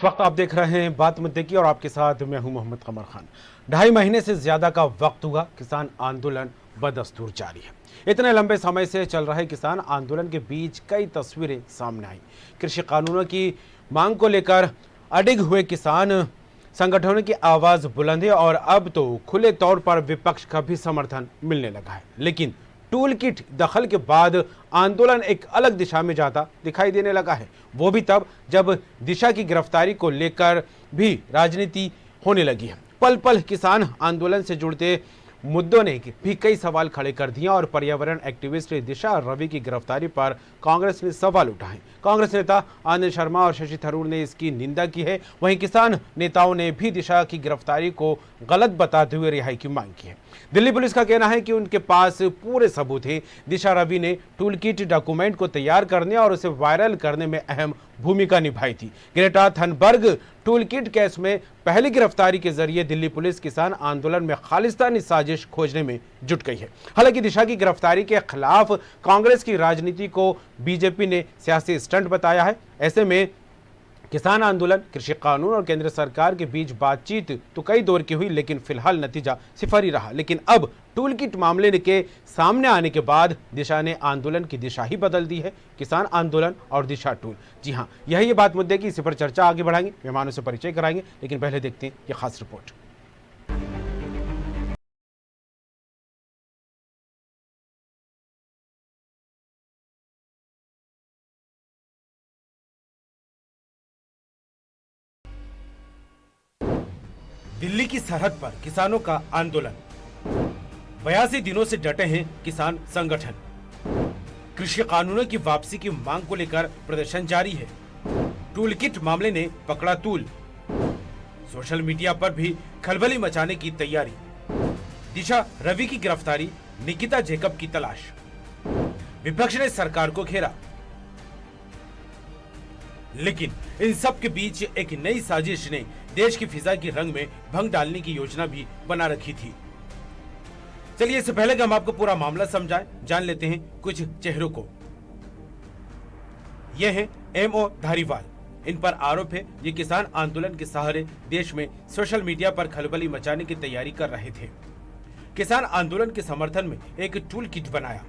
वक्त आप देख रहे हैं बात मुद्दे की और आपके साथ मैं हूं मोहम्मद कमर खान। 2.5 महीने से ज्यादा का वक्त हुआ किसान आंदोलन बदस्तूर जारी है। इतने लंबे समय से चल रहे किसान आंदोलन के बीच कई तस्वीरें सामने आई। कृषि कानूनों की मांग को लेकर अडिग हुए किसान संगठनों की आवाज बुलंद है और अब तो खुले तौर पर विपक्ष का भी समर्थन मिलने लगा है। लेकिन टूल किट दखल के बाद आंदोलन एक अलग दिशा में जाता दिखाई देने लगा है। वो भी तब जब दिशा की गिरफ्तारी को लेकर भी राजनीति होने लगी है। पल पल किसान आंदोलन से जुड़ते मुद्दों ने भी कई सवाल खड़े कर दिए और पर्यावरण एक्टिविस्ट दिशा रवि की गिरफ्तारी पर कांग्रेस ने सवाल उठाए। कांग्रेस नेता आनंद शर्मा और शशि थरूर ने इसकी निंदा की है। वहीं किसान नेताओं ने भी दिशा की गिरफ्तारी को गलत बताते हुए रिहाई की मांग की है। दिल्ली पुलिस का कहना है कि उनके पास पूरे सबूत हैं। दिशा रवि ने टूल किट डॉक्यूमेंट को तैयार करने और उसे वायरल करने में अहम भूमिका निभाई थी। Greta Thunberg tool kit case में पहली गिरफ्तारी के जरिए दिल्ली पुलिस किसान आंदोलन में खालिस्तानी साजिश खोजने में जुट गई है। हालांकि दिशा की गिरफ्तारी के खिलाफ कांग्रेस की राजनीति को बीजेपी ने सियासी स्टंट बताया है। ऐसे में किसान आंदोलन, कृषि कानून और केंद्र सरकार के बीच बातचीत तो कई दौर की हुई, लेकिन फिलहाल नतीजा सिफर ही रहा। लेकिन अब टूल किट मामले के सामने आने के बाद दिशा ने आंदोलन की दिशा ही बदल दी है। किसान आंदोलन और दिशा टूल, जी हाँ, यही ये बात मुद्दे की। इसी पर चर्चा आगे बढ़ाएंगे, मेहमानों से परिचय कराएंगे, लेकिन पहले देखते हैं ये खास रिपोर्ट। दिल्ली की सरहद पर किसानों का आंदोलन, 82 दिनों से डटे हैं किसान संगठन। कृषि कानूनों की वापसी की मांग को लेकर प्रदर्शन जारी है। टूल किट मामले ने पकड़ा तूल, सोशल मीडिया पर भी खलबली मचाने की तैयारी। दिशा रवि की गिरफ्तारी, निकिता जैकब की तलाश। विपक्ष ने सरकार को घेरा, लेकिन इन सब के बीच एक नई साजिश ने देश की फिजा की रंग में भंग डालने की योजना भी बना रखी थी। चलिए इससे पहले कि हम आपको पूरा मामला समझाएं, जान लेते हैं कुछ चेहरों को। ये हैं एमओ धारीवाल। इन पर आरोप है ये किसान आंदोलन के सहारे देश में सोशल मीडिया पर खलबली मचाने की तैयारी कर रहे थे। किसान आंदोलन के समर्थन में एक टूल किट बनाया।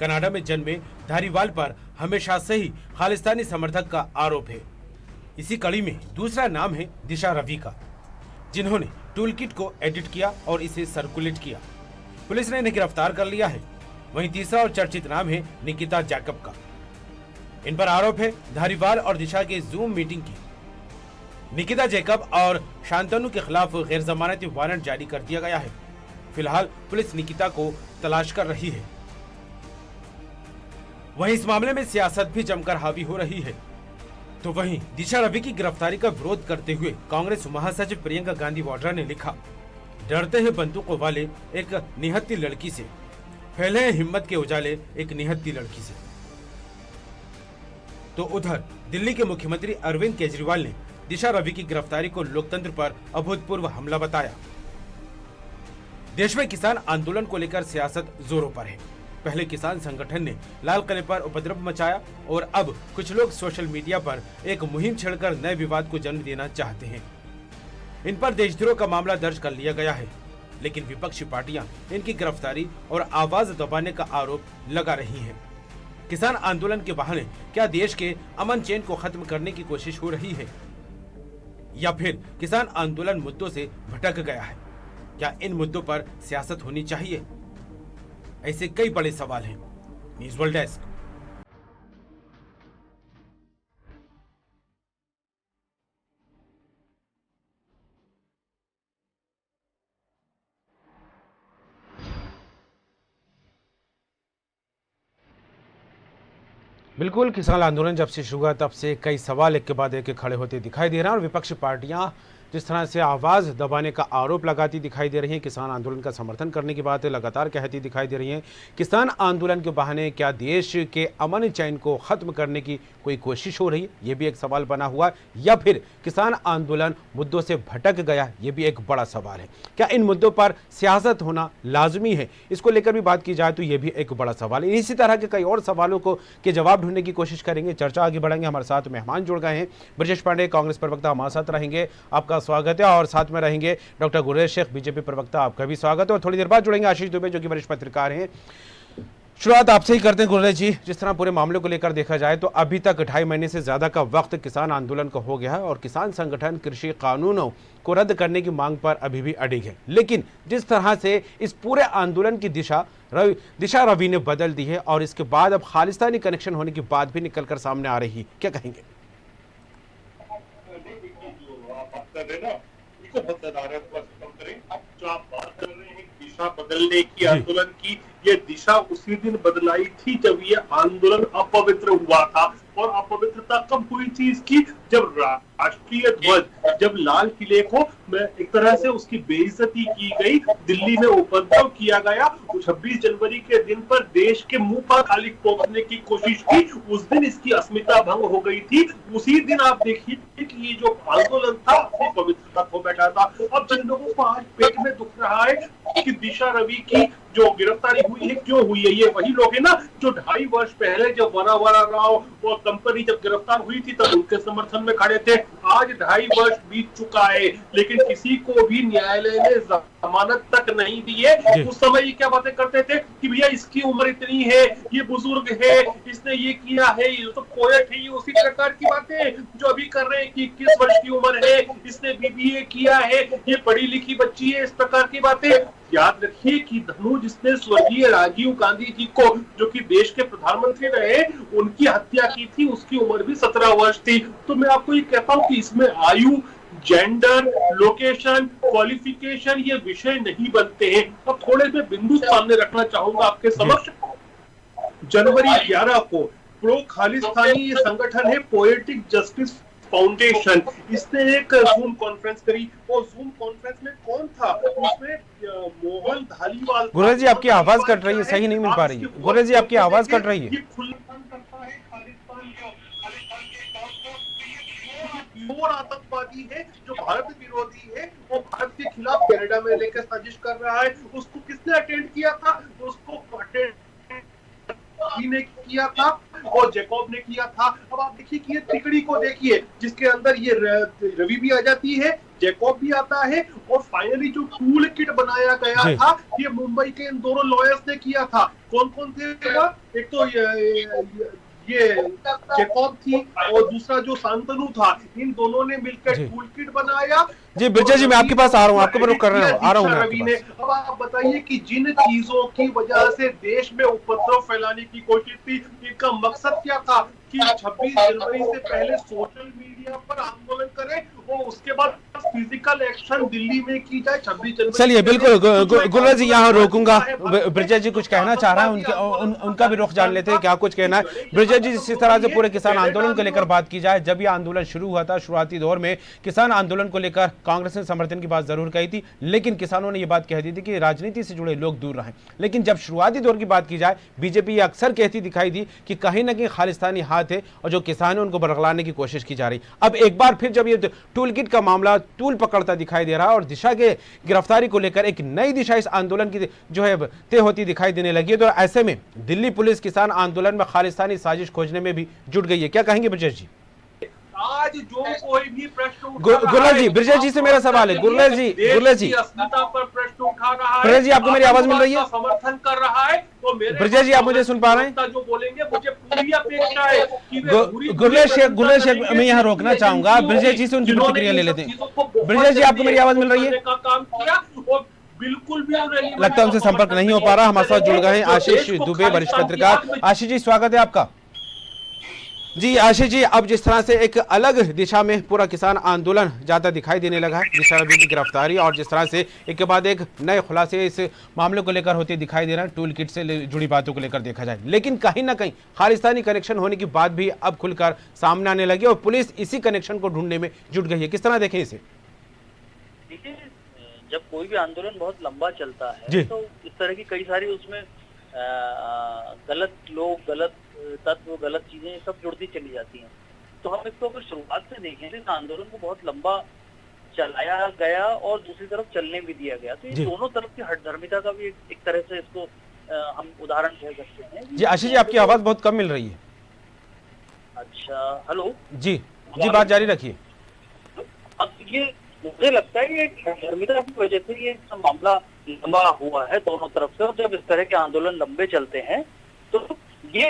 कनाडा में जन्मे धारीवाल पर हमेशा से ही खालिस्तानी समर्थक का आरोप है। इसी कड़ी में दूसरा नाम है दिशा रवि का, जिन्होंने टूल किट को एडिट किया और इसे सर्कुलेट किया। पुलिस ने इन्हें गिरफ्तार कर लिया है। वहीं तीसरा और चर्चित नाम है निकिता जैकब का। इन पर आरोप है धारीवाल और दिशा के जूम मीटिंग की। निकिता जैकब और शांतनु के खिलाफ गैर जमानती वारंट जारी कर दिया गया है। फिलहाल पुलिस निकिता को तलाश कर रही है। वहीं इस मामले में सियासत भी जमकर हावी हो रही है। तो वहीं दिशा रवि की गिरफ्तारी का विरोध करते हुए कांग्रेस महासचिव प्रियंका गांधी वाड्रा ने लिखा, डरते हैं बंदूकों वाले एक निहत्थी लड़की से, फैले हैं हिम्मत के उजाले एक निहत्थी लड़की से। तो उधर दिल्ली के मुख्यमंत्री अरविंद केजरीवाल ने दिशा रवि की गिरफ्तारी को लोकतंत्र पर अभूतपूर्व हमला बताया। देश में किसान आंदोलन को लेकर सियासत जोरों पर है। पहले किसान संगठन ने लाल किले पर उपद्रव मचाया और अब कुछ लोग सोशल मीडिया पर एक मुहिम छेड़कर नए विवाद को जन्म देना चाहते हैं। इन पर देशद्रोह का मामला दर्ज कर लिया गया है, लेकिन विपक्षी पार्टियां इनकी गिरफ्तारी और आवाज दबाने का आरोप लगा रही हैं। किसान आंदोलन के बहाने क्या देश के अमन चैन को खत्म करने की कोशिश हो रही है, या फिर किसान आंदोलन मुद्दों से भटक गया है? क्या इन मुद्दों पर सियासत होनी चाहिए? ऐसे कई बड़े सवाल हैं। News world desk. बिल्कुल, किसान आंदोलन जब से शुरू हुआ तब से कई सवाल एक के बाद एक खड़े होते दिखाई दे रहे हैं और विपक्षी पार्टियां जिस तरह से आवाज़ दबाने का आरोप लगाती दिखाई दे रही है, किसान आंदोलन का समर्थन करने की बात लगातार कहती दिखाई दे रही है। किसान आंदोलन के बहाने क्या देश के अमन चैन को खत्म करने की कोई कोशिश हो रही है, ये भी एक सवाल बना हुआ है, या फिर किसान आंदोलन मुद्दों से भटक गया, ये भी एक बड़ा सवाल है। क्या इन मुद्दों पर सियासत होना लाजमी है, इसको लेकर भी बात की जाए तो ये भी एक बड़ा सवाल है। इसी तरह के कई और सवालों को के जवाब ढूंढने की कोशिश करेंगे, चर्चा आगे बढ़ेंगे। हमारे साथ मेहमान जुड़ गए हैं, ब्रजेश पांडे कांग्रेस प्रवक्ता हमारे साथ रहेंगे, आपका स्वागत है। और साथ में रहेंगे डॉक्टर गुररेज शेख बीजेपी प्रवक्ता, आपका भी स्वागत है। और थोड़ी देर बाद जुड़ेंगे आशीष दुबे जो कि वरिष्ठ पत्रकार हैं। शुरुआत आपसे ही करते हैं गुररेज जी। जिस तरह पूरे मामले को लेकर देखा जाए तो अभी तक 2.5 महीने से ज्यादा का वक्त किसान आंदोलन को हो गया है और किसान संगठन कृषि कानूनों को रद्द करने की मांग पर अभी भी अड़िग है। लेकिन जिस तरह से इस पूरे आंदोलन की दिशा रवि ने बदल दी है और इसके बाद अब खालिस्तानी कनेक्शन होने की बात भी निकलकर सामने आ रही है, क्या कहेंगे? जो आप बात कर रहे हैं दिशा बदलने की, आंदोलन की, ये दिशा उसी दिन बदलाई थी जब ये आंदोलन अपवित्र हुआ था। और अपवित्रता कब हुई थी इसकी? जब राष्ट्रीय ध्वज, जब लाल किले को एक तरह से उसकी बेइज्जती की गई, दिल्ली में उपद्रव किया गया, 26 जनवरी के दिन पर देश के मुंह पर खाली ठोकने की कोशिश की, उस दिन इसकी अस्मिता भंग हो गई थी। उसी दिन आप देखिए कि ये जो आंदोलन था अपनी पवित्रता खो बैठा था। अब जिन लोगों को आज पेट में दुख रहा है कि दिशा रवि की जो गिरफ्तारी हुई है, क्यों हुई है, ये वही लोग है ना जो 2.5 वर्ष पहले जब वरावरा राव और कंपनी जब गिरफ्तार हुई थी तब उनके समर्थन में खड़े थे। आज 2.5 वर्ष बीत चुका है लेकिन किसी को भी न्यायालय ने जमानत तक नहीं दी है। उस समय ये क्या बातें करते थे कि भैया इसकी उम्र इतनी है, ये बुजुर्ग है, इसने ये किया है, ये तो पोएट है, ये उसी प्रकार की बातें जो अभी कर रहे हैं कि 21 वर्ष की उम्र है, इसने बीबीए किया है, ये पढ़ी लिखी बच्ची है, इस प्रकार की बातें। याद रखिए कि धनु जिसने स्वर्गीय राजीव गांधी जी को, जो कि देश के प्रधानमंत्री रहे, उनकी हत्या की थी, उसकी उम्र भी 17 वर्ष थी। तो मैं आपको ये कहता हूं कि इसमें आयु, जेंडर, लोकेशन, क्वालिफिकेशन ये विषय नहीं बनते हैं। अब थोड़े से बिंदु सामने रखना चाहूंगा आपके समक्ष। जनवरी 11 को प्रो खालिस्तानी ये संगठन है पोएटिक जस्टिस फाउंडेशन, इसने एक जूम कॉन्फ्रेंस करी और जूम कॉन्फ्रेंस में कौन था? उसमें मोहन धालीवाल। गुररेज जी आपकी आवाज कट रही है, सही नहीं मिल पा रही है। गुररेज जी आपकी आवाज कट रही है। और आतंकवादी है जो भारत विरोधी है, वो भारत के खिलाफ कनाडा में लेकर साजिश कर रहा है। उसको किसने अटेंड किया था? उसको अटेंड ने किया था और जैकब ने किया था। अब आप देखिए कि ये तिकड़ी को देखिए जिसके अंदर ये रवि भी आ जाती है, जैकब भी आता है और फाइनली जो टूल किट बनाया गया था ये मुंबई के इन दोनों लॉयर्स ने किया था। कौन कौन थे? एक तो ये जैकब थी और दूसरा जो शांतनु था, इन दोनों ने मिलकर टूल किट बनाया। जी ब्रजेश जी मैं आपके पास आ रहा हूँ, आपको मैं कर रहा हूँ, आ रहा हूँ रवि ने। अब आप बताइए कि जिन चीजों की वजह से देश में उपद्रव फैलाने की कोशिश थी, इनका मकसद क्या था कि 26 जनवरी से पहले सोशल मीडिया पर आंदोलन करें और उसके बाद फिजिकल एक्शन दिल्ली में की जाए 26 जनवरी। चलिए बिल्कुल गुररेज जी यहाँ रोकूंगा। ब्रजेश जी कुछ कहना चाह रहा है, उनका भी रुख जान लेते हैं क्या कुछ कहना है। ब्रजेश जी जिस तरह से पूरे किसान आंदोलन को लेकर बात की जाए, जब ये आंदोलन शुरू हुआ था शुरुआती दौर में किसान आंदोलन को लेकर कांग्रेस ने समर्थन की बात जरूर कही थी, लेकिन किसानों ने यह बात कह दी थी कि राजनीति से जुड़े लोग दूर रहें। लेकिन जब शुरुआती दौर की बात की जाए, बीजेपी अक्सर कहती दिखाई दी कि कहीं ना कहीं खालिस्तानी हाथ है और जो किसान है उनको बरगलाने की कोशिश की जा रही। अब एक बार फिर जब ये टूल किट का मामला टूल पकड़ता दिखाई दे रहा है और दिशा के गिरफ्तारी को लेकर एक नई दिशा इस आंदोलन की जो है तय होती दिखाई देने लगी है, तो ऐसे में दिल्ली पुलिस किसान आंदोलन में खालिस्तानी साजिश खोजने में भी जुट गई है। क्या कहेंगे ब्रजेश जी? आज जो कोई भी प्रश्न गुररेज जी, ब्रजेश जी से मेरा सवाल है। गुररेज जी अस्मिता पर प्रश्न उठा रहा है, ब्रजेश जी आपको मेरी आवाज मिल रही है? समर्थन कर रहा है तो ब्रजेश जी आप मुझे सुन पा रहे हैं? जो बोलेंगे मुझे पूरी अपेक्षा है कि गुररेज शेख मैं यहाँ रोकना चाहूंगा, ब्रजेश जी से उनकी प्रतिक्रिया ले लेते हैं। ब्रजेश जी आपको मेरी आवाज मिल रही है? काम किया और बिल्कुल भी लगता है उनसे संपर्क नहीं हो पा रहा। हमारे साथ जुड़ गए हैं आशीष दुबे वरिष्ठ पत्रकार। आशीष जी स्वागत है आपका। जी आशीष जी, अब जिस तरह से एक अलग दिशा में पूरा किसान आंदोलन जाता दिखाई देने लगा है, दिशा रवि की गिरफ्तारी और जिस तरह से एक के बाद एक नए खुलासे इस मामले को लेकर होते दिखाई दे रहा है, टूल किट से जुड़ी बातों को लेकर देखा जाए, लेकिन कहीं ना कहीं खालिस्तानी कनेक्शन होने की बात भी अब खुलकर सामने आने लगी और पुलिस इसी कनेक्शन को ढूंढने में जुट गई है। किस तरह देखें इसे? देखिए, जब कोई भी आंदोलन बहुत लंबा चलता जी। है तो इस तरह की कई सारी उसमें गलत लोग, गलत तत्व, गलत चीजें सब जुड़ती चली जाती हैं। तो हम इसको अगर शुरुआत से देखें तो इस आंदोलन को बहुत लंबा चलाया गया और दूसरी तरफ चलने भी दिया गया। तो ये जी। दोनों तरफ की हठधर्मिता का भी एक तरह से इसको हम उदाहरण कह सकते हैं। जी आशीष जी, आपकी आवाज बहुत कम मिल रही है। अच्छा, हेलो। जी जी, बात जारी रखिए। अब ये मुझे लगता है ये हठधर्मिता की वजह से ये सब मामला लंबा हुआ है दोनों तरफ से। और जब इस तरह के आंदोलन लंबे चलते हैं तो ये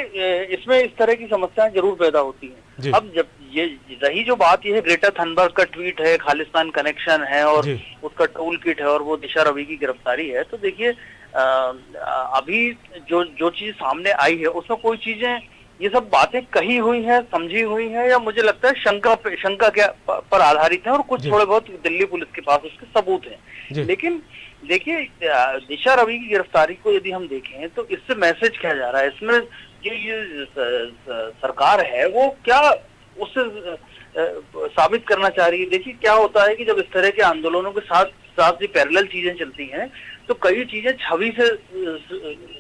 इसमें इस तरह की समस्याएं जरूर पैदा होती हैं। अब जब ये रही जो बात, ये है ग्रेटा थनबर्ग का ट्वीट है, खालिस्तान कनेक्शन है और उसका टूल किट है और वो दिशा रवि की गिरफ्तारी है। तो देखिए अभी जो चीज सामने आई है उसमें कोई चीजें, ये सब बातें कही हुई है, समझी हुई है, या मुझे लगता है शंका के पर आधारित है और कुछ थोड़े बहुत दिल्ली पुलिस के पास उसके सबूत हैं। लेकिन देखिए, दिशा रवि की गिरफ्तारी को यदि हम देखें तो इससे मैसेज क्या जा रहा है, इसमें ये सरकार है वो क्या उससे साबित करना चाह रही है। देखिए क्या होता है कि जब इस तरह के आंदोलनों के साथ साथ ये पैरेलल चीजें चलती हैं तो कई चीजें छवि से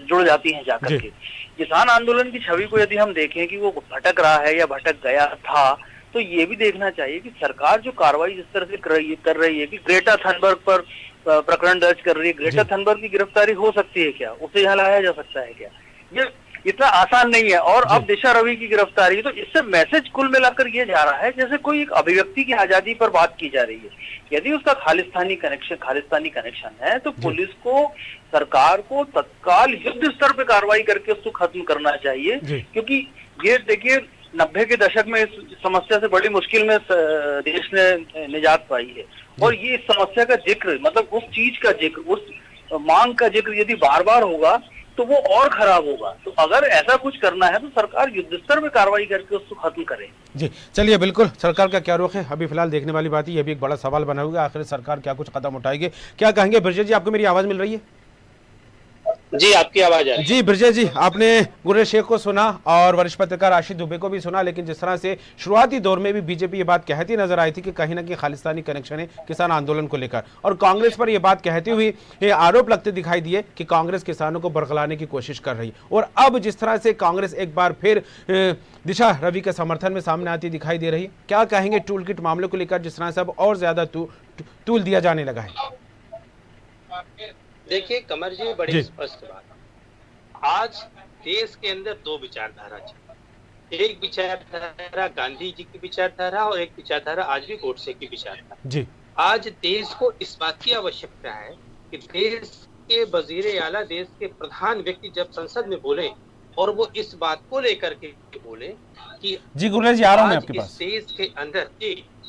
जुड़ जाती हैं जाकर के। किसान आंदोलन की छवि को यदि हम देखें कि वो भटक रहा है या भटक गया था, तो ये भी देखना चाहिए कि सरकार जो कार्रवाई जिस तरह से कर रही है कि ग्रेटा थनबर्ग पर प्रकरण दर्ज कर रही है, ग्रेटा थनबर्ग की गिरफ्तारी हो सकती है क्या, उसे यहाँ लाया जा सकता है क्या, ये इतना आसान नहीं है। और अब दिशा रवि की गिरफ्तारी, तो इससे मैसेज कुल मिलाकर ये जा रहा है जैसे कोई एक अभिव्यक्ति की आजादी पर बात की जा रही है। यदि उसका खालिस्तानी कनेक्शन है तो पुलिस को, सरकार को तत्काल युद्ध स्तर पे कार्रवाई करके उसको खत्म करना चाहिए। क्योंकि ये देखिए 90 के दशक में इस समस्या से बड़ी मुश्किल में देश ने निजात पाई है और ये इस समस्या का जिक्र, मतलब उस चीज का जिक्र, उस मांग का जिक्र यदि बार बार होगा तो वो और खराब होगा। तो अगर ऐसा कुछ करना है तो सरकार युद्ध स्तर में कार्रवाई करके उसको खत्म करे। जी चलिए, बिल्कुल सरकार का क्या रुख है अभी फिलहाल देखने वाली बात है। ये भी एक बड़ा सवाल बना हुआ है, आखिर सरकार क्या कुछ कदम उठाएगी। क्या कहेंगे ब्रजेश जी, आपको मेरी आवाज मिल रही है? जी आपकी आवाज आ रही है। जी ब्रजेश जी, आपने गुरनेज शेख को सुना और वरिष्ठ पत्रकार आशीष दुबे को भी सुना, लेकिन जिस तरह से शुरुआती दौर में भी बीजेपी ये बात कहती नजर आई थी कि कहीं ना कहीं खालिस्तानी कनेक्शन है किसान आंदोलन को लेकर, और कांग्रेस पर यह बात कहती हुई ये आरोप लगते दिखाई दिए कि कांग्रेस किसानों को बरगलाने की कोशिश कर रही, और अब जिस तरह से कांग्रेस एक बार फिर दिशा रवि के समर्थन में सामने आती दिखाई दे रही है, क्या कहेंगे टूल किट मामले को लेकर जिस तरह से अब और ज्यादा तूल दिया जाने लगा है? देखिए कमर जी, बड़ी स्पष्ट बात, आज देश के अंदर दो विचारधारा चल, एक विचारधारा गांधी जी की विचारधारा और एक विचारधारा आज भी गोडसे की विचारधारा जी। आज देश को इस बात की आवश्यकता है कि देश के वजीर आला, देश के प्रधान व्यक्ति जब संसद में बोले और वो इस बात को लेकर के बोले कि जी गुरनेज जी, आ रहा हूं मैं आपके पास। इस देश के अंदर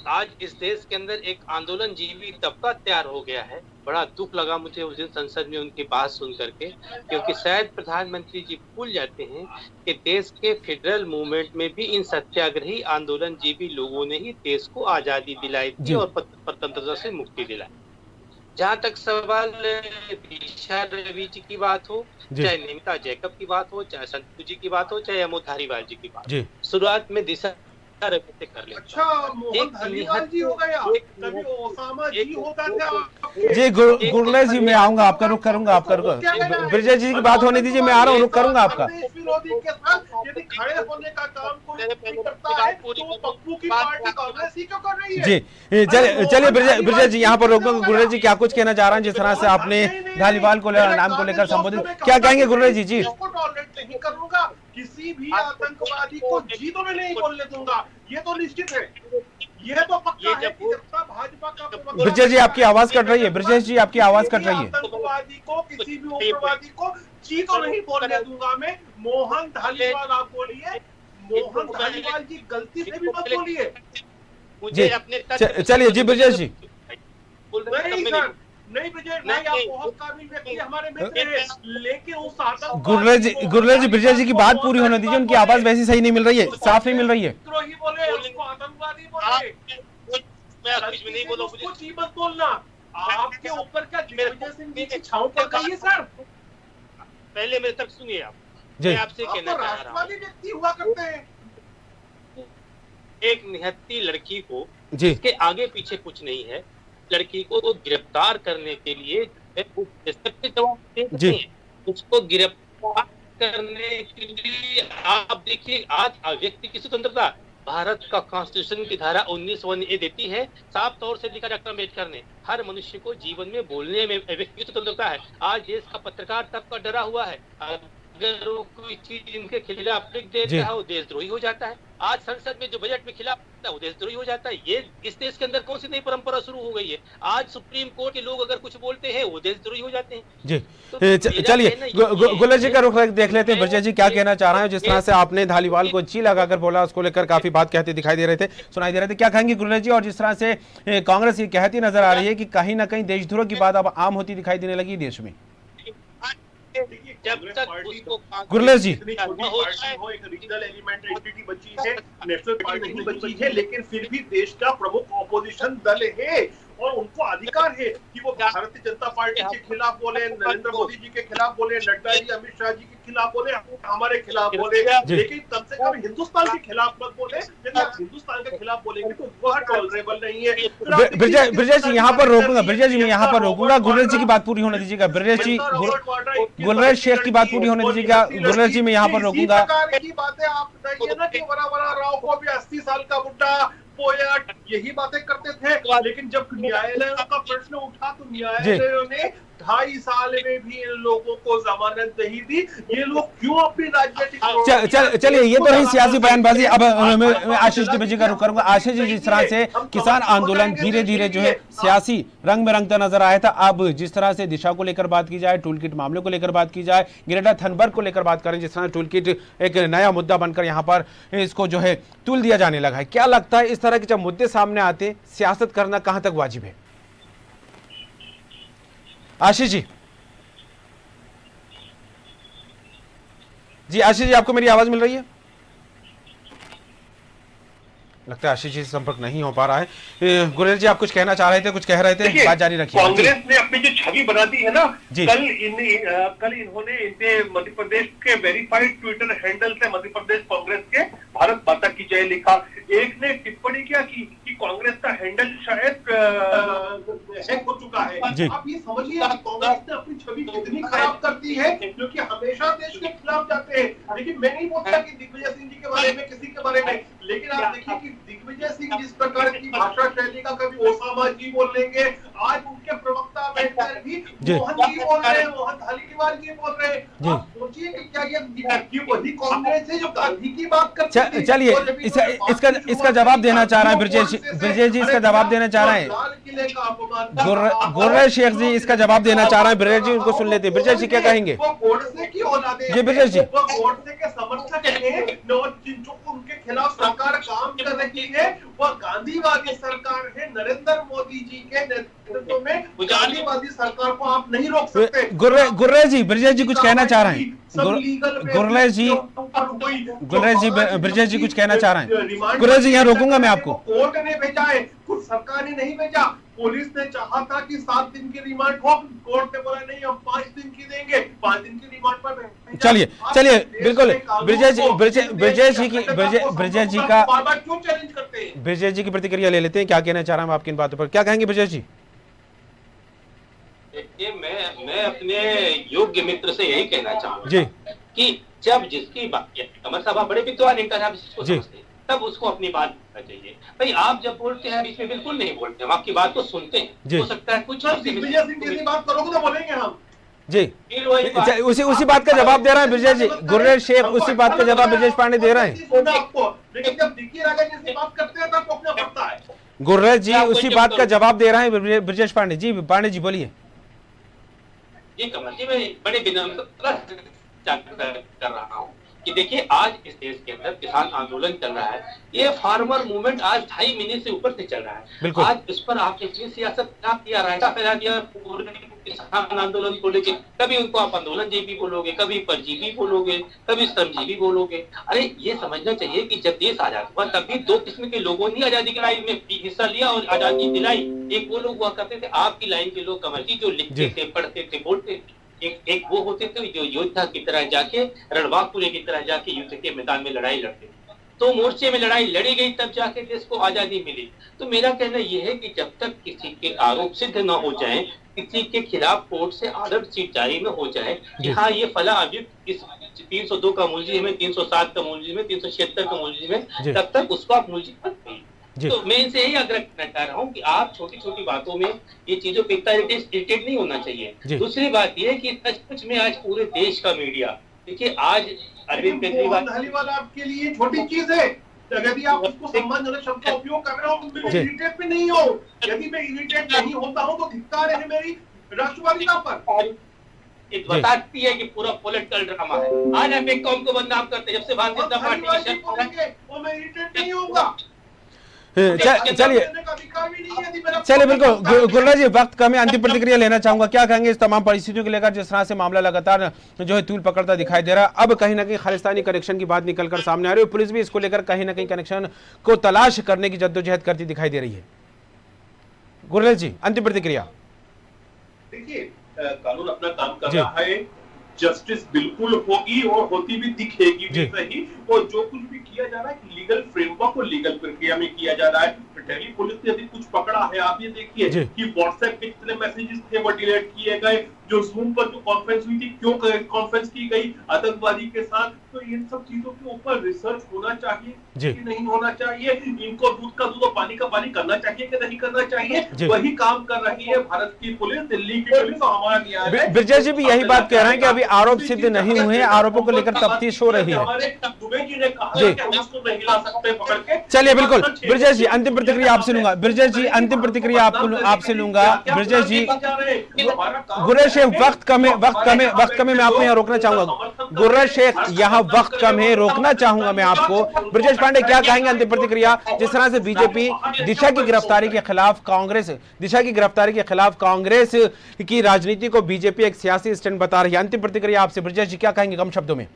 आज इस देश के अंदर एक आंदोलन जीवी तबका तैयार हो गया है। बड़ा दुख लगा मुझे उस दिन संसद में उनकी बात सुन करके, क्योंकि शायद प्रधानमंत्री जी भूल जाते हैं कि देश के फेडरल मूवमेंट में भी इन सत्याग्रही आंदोलन जीवी लोगों ने ही देश को आजादी दिलाई थी और स्वतंत्रता से मुक्ति दिलाई। जहाँ तक सवाल दिशा रवि जी की बात हो, चाहे निमिता जैकब की बात हो, चाहे संतू जी की बात हो, चाहे अमोद धारीवाल जी की बात हो, शुरुआत में दिशा रवि से कर ले। अच्छा, मोहन धारीवाल जी हो गया, कभी ओसामा जी होता था। जी गुरनेज जी, मैं आऊंगा, आपका रुख करूंगा, आपका रुख। ब्रजेश जी की बात होने दीजिए, मैं आ रहा हूँ, रुख करूंगा आपका। विरोधी के साथ यदि खड़े होने का काम कोई करता है तो पप्पू की पार्टी कांग्रेस ही क्यों कर रही है? जी चलिए ब्रजेश जी यहाँ पर रोकूंगा। गुरनेज जी क्या कुछ कहना चाह रहे हैं जिस तरह से आपने धालीवाल को नाम को लेकर संबोधित, क्या कहेंगे गुरनेज जी? जी टॉलरेट नहीं करूंगा, किसी भी आतंकवादी को जी तो मैं नहीं बोलने दूंगा, ये तो निश्चित है, ये तो पक्का है कि जब तक भाजपा का। ब्रजेश जी आपकी आवाज कट रही है, ब्रजेश जी आपकी आवाज कट रही है। आतंकवादी को, किसी भी उग्रवादी को जी तो नहीं बोलने दूंगा मैं। मोहन धालीवाल आप बोलिए, मोहन धालीवाल जी गलती से भी मत बोलिए। चलिए जी ब्रजेश जी। नहीं ब्रजेश भाई, आप बहुत काबिल व्यक्ति, हमारे मित्र हैं, लेकिन उस गुरनेज जी ब्रजेश जी की बात पूरी होने दीजिए, उनकी आवाज वैसी सही नहीं मिल रही है, साफ नहीं मिल रही है। द्रोही बोले, उसको आतंकवादी बोले, मैं कुछ भी नहीं बोला, उसको जी मत बोलना। आपके ऊपर क्या दिग्विजय सिंह जी की छांव पड़ गई है सर? पहले मेरे तक सुनिए आप, मैं आपसे कहना चाह रहा हूं, राष्ट्रवादी व्यक्ति हुआ करते हैं। एक निहत्ती लड़की को जिसके आगे पीछे कुछ नहीं है, लड़की को गिरफ्तार करने के लिए जवाब दे जी। सकते हैं। उसको गिरफ्तार करने के लिए आप देखिए, आज व्यक्ति की स्वतंत्रता भारत का कॉन्स्टिट्यूशन की धारा 19(1)(a) देती है, साफ तौर से लिखा डॉक्टर अम्बेडकर ने, हर मनुष्य को जीवन में बोलने में व्यक्ति की स्वतंत्रता है। आज देश का पत्रकार तबका डरा हुआ है, अगर वो कोई चीज इनके खिलाफ लिख देता है वो देशद्रोही हो जाता है। आज संसद में जो बजट में खिलाफ होता है वो देशद्रोही हो जाता है। ये इस देश के अंदर कौन सी नई परंपरा शुरू हो गई है? आज सुप्रीम कोर्ट के लोग अगर कुछ बोलते हैं वो देशद्रोही हो जाते हैं। जी तो चलिए गुलर जी का रुख देख लेते हैं। ब्रजेश जी क्या कहना चाह रहे हैं? जिस तरह से आपने धालीवाल को जी लगाकर बोला, उसको लेकर काफी बात कहते दिखाई दे रहे थे, सुनाई दे रहे थे, क्या कहेंगे गुलर जी? और जिस तरह से कांग्रेस ये कहती नजर आ रही है कि कहीं ना कहीं देशद्रोह की बात अब आम होती दिखाई देने लगी देश में। जब तक उसको गुरलेश जी, इतनी छोटी पार्टी हो, एक रीजनल एलिमेंट एंटिटी बची है, नेशनल पार्टी नहीं बची है, लेकिन फिर भी देश का प्रमुख ऑपोजिशन दल है और उनको अधिकार है कि वो भारतीय जनता पार्टी के खिलाफ बोले, नरेंद्र मोदी जी के खिलाफ बोले, नड्डा जी, अमित शाह जी के खिलाफ बोले, हमारे खिलाफ बोले, लेकिन कम से कम हिंदुस्तान के खिलाफ मत बोले। यदि आप हिंदुस्तान के खिलाफ बोलेंगे तो वह टॉलरेबल नहीं है। ब्रजेश जी यहाँ पर रोकूंगा, ब्रजेश जी मैं यहाँ पर रोकूंगा, गुरलेश जी की बात पूरी होने दीजिएगा। ब्रजेश जी, गुलरेश शेख की बात पूरी होने दीजिएगा। गुरलेश जी मैं यहाँ पर रोकूंगा। की बातें आप बताइए ना कि बड़ा राव को भी 80 साल का बुड्ढा पोयट यही बातें करते थे, लेकिन जब न्यायालय का प्रश्न उठा तो न्यायालय ने 2.5 साल में भी इन लोगों को जमानत नहीं दी। ये लोग क्यों अपनी राजनीतिक चलिए ये तो रही सियासी बयानबाजी। अब मैं आशीष जी का रुख करूंगा। आशीष जी, जिस तरह से किसान आंदोलन धीरे धीरे जो है सियासी रंग में रंगता नजर आया था, अब जिस तरह से दिशा को लेकर बात की जाए, टूल किट मामले को लेकर बात की जाए, ग्रेटा थनबर्ग को लेकर बात करें, जिस तरह टूल किट एक नया मुद्दा बनकर यहाँ पर इसको जो है तुल दिया जाने लगा है, क्या लगता है इस तरह के जब मुद्दे सामने आते सियासत करना कहां तक वाजिब है? आशीष जी, आशीष जी आपको मेरी आवाज मिल रही है? लगता है आशीष जी से संपर्क नहीं हो पा रहा है। गुलेश जी आप कुछ कहना चाह रहे थे, कुछ कह रहे थे, बात जारी रखिए। कांग्रेस ने अपनी जो छवि बना दी है ना, कल इन्होंने इनके मध्य प्रदेश के वेरीफाइड ट्विटर हैंडल से मध्य प्रदेश कांग्रेस के भारत माता की जय लिखा। एक ने टिप्पणी क्या की कि कांग्रेस का हैंडल शायद हैक हो चुका है। आप ये समझिए कांग्रेस ने अपनी छवि कितनी खराब करती है, क्योंकि हमेशा देश के खिलाफ जाते हैं। लेकिन मैं नहीं बोलता कि दिग्विजय सिंह जी के बारे में, किसी के बारे में, लेकिन आप देखिए कि दिग्विजय सिंह जिस प्रकार की भाषा शैली का, कभी ओसामा जी बोल लेंगे, आज उनके प्रवक्ता बैठकर भी मोहन जी बोल रहे हैं, मोहन धालीवाल जी बोल रहे हैं। आप सोचिए कि क्या ये वही कांग्रेस है जो गांधी की बात करती है। चलिए इसका जवाब देना चाह रहा है ब्रजेश जी, इसका जवाब देना चाह रहे हैं। गुरलेश शेख जी इसका जवाब देना चाह रहे हैं। ब्रजेश जी उनको सुन लेते हैं। ब्रजेश जी क्या कहेंगे? जी ब्रजेश जी, गोडसे के समर्थक हैं जो उनके खिलाफ सरकार काम कर रही है, वह गांधीवादी सरकार है। नरेंद्र मोदी जी के नेतृत्व में गांधीवादी सरकार को आप नहीं रोक सकते। गुरलेश जी, ब्रजेश जी कुछ कहना चाह रहे हैं। गुरलेश जी, ब्रजेश जी कुछ कहना चाह रहे हैं। गुरलेश जी यहाँ रोकूंगा मैं आपको। कोर्ट ने भेजा है, खुद सरकार ने नहीं भेजा। पुलिस ने चाहा था कि 7 दिन की रिमांड हो, कोर्ट ने बोला नहीं हम 5 दिन की देंगे, 5 दिन की रिमांड पर। चलिए बिल्कुल ब्रजेश जी की प्रतिक्रिया ले लेते हैं। क्या कहना चाह रहा हूँ आपकी इन बातों पर, क्या कहेंगे ब्रजेश जी? देखिए मैं अपने योग्य मित्र से यही कहना चाहूंगा कि जब जिसकी बात, कमर साहब आप बड़े विद्वान हैं, आप इसको समझते हैं, तब उसको अपनी बात करना चाहिए। भाई आप जब बोलते हैं बीच में बिल्कुल नहीं बोलते, हम आपकी बात को सुनते हैं। हो सकता है कुछ दिग्विजय सिंह जैसी बात करोगे तो बोलेंगे हम जी। उसी बात का जवाब दे रहे हैं ब्रजेश जी। गुरलेश शेख उसी बात का जवाब ब्रजेश पांडे दे रहे हैं। लेकिन जब दिग्गी राजा जैसी बात करते हैं तब अपना पड़ता है। गुरलेश जी उसी बात का जवाब दे रहे हैं ब्रजेश पांडे जी। पांडे जी बोलिए। जी कमल जी, मैं बड़े विनम्रता कर रहा हूँ कि देखिए आज इस देश के अंदर किसान आंदोलन चल रहा है। ये फार्मर मूवमेंट आज 2.5 महीने से ऊपर से चल रहा है। आज इस पर आपने इतनी सियासत क्या किया, रायता फैला दिया पूरे किसान आंदोलन को लेके। कभी उनको आप आंदोलन जीवी बोलोगे, कभी परजीवी बोलोगे, कभी श्रमजीवी बोलोगे। अरे ये समझना चाहिए कि जब देश आजाद हुआ तब भी 2 किस्म के लोगों ने आजादी की लड़ाई में हिस्सा लिया और आजादी दिलाई। एक वो लोग हुआ करते थे आपकी लाइन के लोग कमल जी, जो लिखते थे, पढ़ते थे, बोलते थे। एक वो होते थे जो योद्धा की तरह जाके, रणबांकुरे की तरह जाके युद्ध के मैदान में लड़ाई लड़ते थे। तो मोर्चे में लड़ाई लड़ी गई, तब जाके देश को आजादी मिली। तो मेरा कहना यह है कि जब तक किसी के आरोप सिद्ध न हो जाए, किसी के खिलाफ कोर्ट से ऑर्डर शीट जारी न हो जाए कि हाँ ये फला अभियुक्त इस 302 का मुलजिम है, 307 का मुलजिम है, 376 का मुलजिम है, तब तक उसको आप मुलजिम मत कहिए। तो मैं इनसे यही आग्रह करना चाह रहा हूँ कि आप छोटी छोटी बातों में ये चीजों पे इतना इरिटेट नहीं होना चाहिए। दूसरी बात ये है कि सचमुच में आज पूरे देश का मीडिया, देखिए आज अरविंद केजरीवाल आपके लिए छोटी चीज है। यदि आप उसको सम्मानजनक शब्द का उपयोग कर रहे हो तो मैं इरिटेट भी नहीं हो। यदि मैं इरिटेट नहीं होता हूँ तो धिक्कार है मेरी राष्ट्रवादिता पर। बताती है कि पूरा पॉलिटिकल ड्रामा है। आज आप एक कौम को बदनाम करते हैं, जब से भारतीय जनता पार्टी वो मैं इरिटेट नहीं होगा। चलिए बिल्कुल गुरुराज जी, वक्त कम है, अंतिम प्रतिक्रिया लेना चाहूंगा। क्या कहेंगे इस तमाम परिस्थितियों को लेकर जिस तरह से मामला लगातार जो है तूल पकड़ता दिखाई दे रहा है? अब कहीं ना कहीं खालिस्तानी कनेक्शन की बात निकलकर सामने आ रही है, पुलिस भी इसको लेकर कहीं ना कहीं कनेक्शन को तलाश करने की जद्दोजहद करती दिखाई दे रही है। गुरुराज जी, अंतिम प्रतिक्रिया। देखिए, कानून अपना काम कर रहा है, जस्टिस बिल्कुल होगी और होती भी दिखेगी भी सही। और जो कुछ भी किया जा रहा है लीगल फ्रेमवर्क और लीगल प्रक्रिया में किया जा रहा है। दिल्ली पुलिस ने यदि कुछ पकड़ा है, आप ये देखिए कि व्हाट्सएप के जितने मैसेजेस थे वो डिलीट किए गए, जो जूम पर जो कॉन्फ्रेंस हुई थी क्यों कॉन्फ्रेंस की गई आतंकवादी के साथ। तो इन सब चीजों के ऊपर रिसर्च होना चाहिए कि नहीं होना चाहिए, इनको दूध का दूध और पानी का पानी करना चाहिए कि नहीं करना चाहिए। वही काम कर रही है भारत की पुलिस, दिल्ली की पुलिस और हमारा न्यायालय। ब्रजेश जी भी यही बात कह रहे हैं कि अभी आरोप सिद्ध नहीं हुए, आरोपों को लेकर तफ्तीश हो रही है। दुबे जी ने कहा कि हम इसको नहीं ला सकते पकड़ के। चलिए बिल्कुल ब्रजेश जी, अंतिम प्रतिक्रिया आपसे लूंगा। ब्रजेश जी, अंतिम प्रतिक्रिया आपसे लूंगा। ब्रजेश जी, गुरुराज शेख, वक्त कम है, मैं आपको यहाँ रोकना चाहूंगा। गुरुराज शेख, यहाँ वक्त कम है, रोकना चाहूंगा मैं आपको। ब्रजेश पांडे, क्या कहेंगे अंतिम प्रतिक्रिया? जिस तरह से बीजेपी दिशा की गिरफ्तारी के खिलाफ कांग्रेस की राजनीति को बीजेपी एक सियासी स्टैंड बता रही है, अंतिम प्रतिक्रिया आपसे ब्रजेश जी, क्या कहेंगे कम शब्दों में?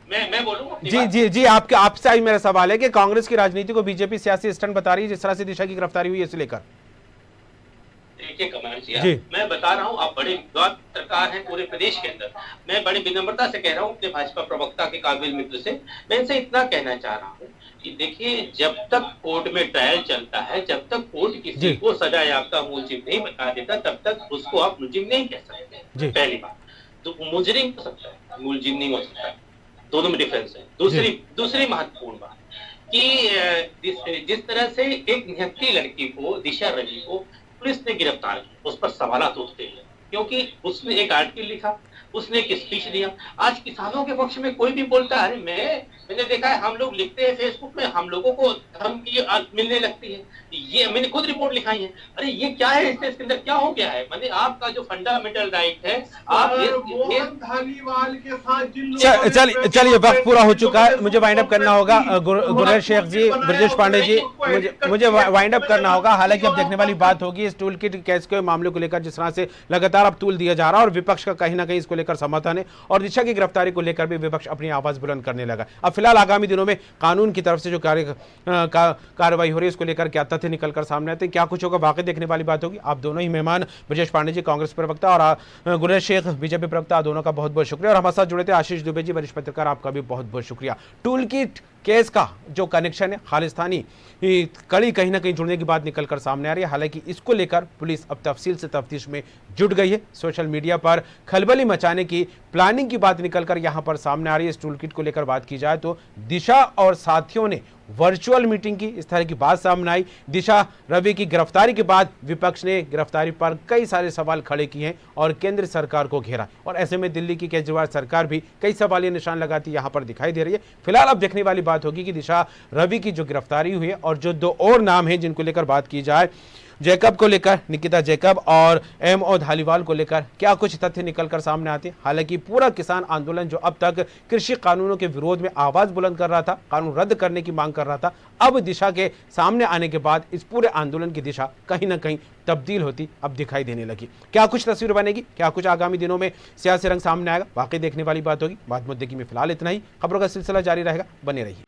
मैं बोलूं? जी, आपसे आई मेरा सवाल है कि कांग्रेस की राजनीति को बीजेपी सियासी स्टंट बता रही है जिस तरह से दिशा की गिरफ्तारी हुई है, इसे लेकर। देखिए कमल जी, मैं बता रहा हूं, आप बड़े विद्वान सरकार हैं पूरे प्रदेश के अंदर। मैं बड़ी विनम्रता से कह रहा हूं अपने भाजपा प्रवक्ता के काबिल मित्र से, मैं इनसे इतना कहना चाह रहा हूं कि देखिए, जब तक कोर्ट में ट्रायल चलता है, जब तक कोर्ट किसी को सजा याफ्ता मुलजिम नहीं बता देता, तब तक उसको आप मुलजिम नहीं कह सकते। पहली बात तो मुजरिम हो सकता है, मुलजिम नहीं हो सकता, दोनों में डिफरेंस है। दूसरी महत्वपूर्ण बात कि जिस तरह से एक निहत्थी लड़की को, दिशा रवि को पुलिस ने गिरफ्तार किया, उस पर सवालात उठते हैं क्योंकि उसने एक आर्टिकल लिखा, उसने एक स्पीच दिया। आज किसानों के पक्ष में कोई भी बोलता है, अरे मैंने देखा है, हम लोग लिखते हैं फेसबुक में, हम लोगों को धमकी मिलने लगती है, ये मैंने खुद रिपोर्ट लिखाई है। अरे ये क्या है, इसके अंदर क्या हो गया है? मैंने आपका जो फंडामेंटल राइट है, आप धालीवाल के साथ चलिए वक्त पूरा हो चुका है, मुझे वाइंड अप करना होगा। गुरुराज शेख जी, ब्रजेश पांडे जी, मुझे वाइंड अप करना होगा। हालांकि अब देखने वाली बात होगी इस टूल किट केस के मामले को लेकर जिस तरह से लगातार अब तूल दिया जा रहा है और विपक्ष का कहीं ना कहीं इसको लेकर समर्थन है और दिशा की गिरफ्तारी को लेकर भी विपक्ष अपनी आवाज बुलंद करने लगा। अब फिलहाल आगामी दिनों में कानून की तरफ से जो कार्रवाई हो रही है उसको लेकर क्या तथ्य निकलकर सामने आते हैं, क्या कुछ होगा, वाकई देखने वाली बात होगी। आप दोनों ही मेहमान, ब्रजेश पांडे जी कांग्रेस प्रवक्ता और गुरुराज शेख बीजेपी प्रवक्ता, दोनों का बहुत बहुत शुक्रिया। और हमारे साथ जुड़े थे आशीष दुबे जी, वरिष्ठ पत्रकार, आपका भी बहुत बहुत शुक्रिया। टूल किट केस का जो कनेक्शन है, खालिस्तानी कड़ी कहीं ना कहीं जुड़ने की बात निकलकर सामने आ रही है। हालांकि इसको लेकर पुलिस अब तफसील से तफ्तीश में जुट गई है। सोशल मीडिया पर खलबली मचाने की प्लानिंग की बात निकलकर यहां पर सामने आ रही है। इस टूल किट को लेकर बात की जाए तो दिशा और साथियों ने वर्चुअल मीटिंग की, इस तरह की बात सामने आई। दिशा रवि की गिरफ्तारी के बाद विपक्ष ने गिरफ्तारी पर कई सारे सवाल खड़े किए हैं और केंद्र सरकार को घेरा, और ऐसे में दिल्ली की केजरीवाल सरकार भी कई सवालिया निशान लगाती यहां पर दिखाई दे रही है। फिलहाल अब देखने वाली बात होगी कि दिशा रवि की जो गिरफ्तारी हुई है और जो दो और नाम हैं जिनको लेकर बात की जाए, जैकब को लेकर, निकिता जैकब और एमओ धालीवाल को लेकर क्या कुछ तथ्य निकलकर सामने आते हैं। हालांकि पूरा किसान आंदोलन जो अब तक कृषि कानूनों के विरोध में आवाज बुलंद कर रहा था, कानून रद्द करने की मांग कर रहा था, अब दिशा के सामने आने के बाद इस पूरे आंदोलन की दिशा कहीं ना कहीं तब्दील होती अब दिखाई देने लगी। क्या कुछ तस्वीर बनेगी, क्या कुछ आगामी दिनों में सियासी रंग सामने आएगा, वाकई देखने वाली बात होगी। बात मुद्दे की में फिलहाल इतना ही, खबरों का सिलसिला जारी रहेगा, बने रहिए।